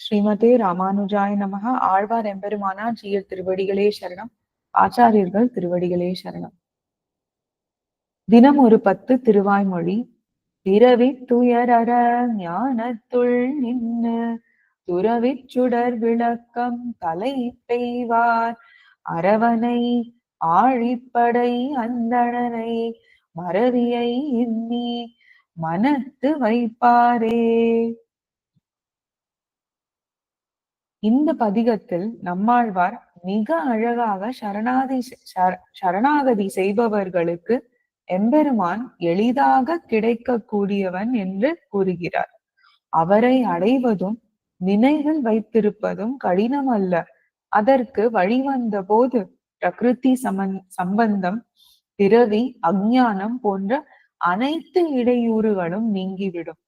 ஸ்ரீமதே ராமானுஜாய நமக. ஆழ்வார் எம்பெருமானார் ஜீயர் திருவடிகளே சரணம். ஆச்சாரியர்கள் திருவடிகளே சரணம். தினம் ஒரு 10 திருவாய்மொழி. பிறவித் துயரற ஞானத்துள் நின்னு துறவிச் சுடர் விளக்கம் தலை பெய்வார் அரவணை ஆழிப்படை அந்தணனை மறவியை எண்ணி மனத்து வைப்பாரே. இந்த பதிகத்தில் நம்மாழ்வார் மிக அழகாக சரணாகதி செய்பவர்களுக்கு எம்பெருமான் எளிதாக கிடைக்கக்கூடியவன் என்று கூறுகிறார். அவரை அடைவதும் நினைவில் வைத்திருப்பதும் கடினம் அல்ல. அதற்கு வழிவந்த போது பிரகிருதி சம்பந்தம், பிறவி, அஞ்ஞானம் போன்ற அனைத்து இடையூறுகளும் நீங்கிவிடும்.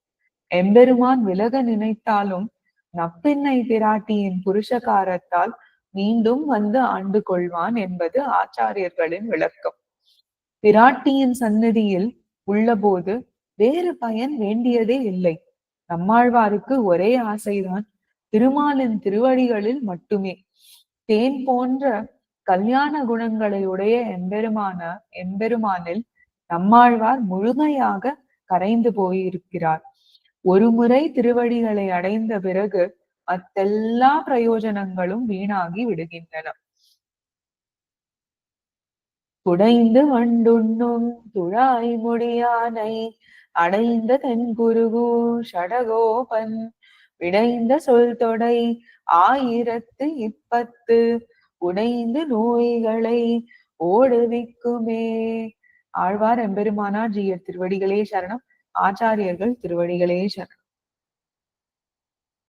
எம்பெருமான் விலக நினைத்தாலும் நப்பின்னை பிராட்டியின் புருஷகாரத்தால் மீண்டும் வந்து ஆண்டு கொள்வான் என்பது ஆச்சாரியர்களின் விளக்கம். பிராட்டியின் சந்நிதியில் உள்ளபோது வேறு பயன் வேண்டியதே இல்லை. நம்மாழ்வாருக்கு ஒரே ஆசைதான், திருமாலின் திருவடிகளில் மட்டுமே. தேன் போன்ற கல்யாண குணங்களை உடைய எம்பெருமானில் நம்மாழ்வார் முழுமையாக கரைந்து போயிருக்கிறார். ஒருமுறை திருவடிகளை அடைந்த பிறகு மத்தெல்லா பிரயோஜனங்களும் வீணாகி விடுகின்றன. குடைந்து வண்டுண்ணும் துழாய் முடியானை அடைந்த தென்குருகு ஷடகோபன் விடைந்த சொல் தொடை 1010 உடைந்து நோய்களை ஓடுவிக்குமே. ஆழ்வார் எம்பெருமானார் ஜீயர் திருவடிகளே சரணம். ஆச்சாரியர்கள் திருவடிகளே சரணம்.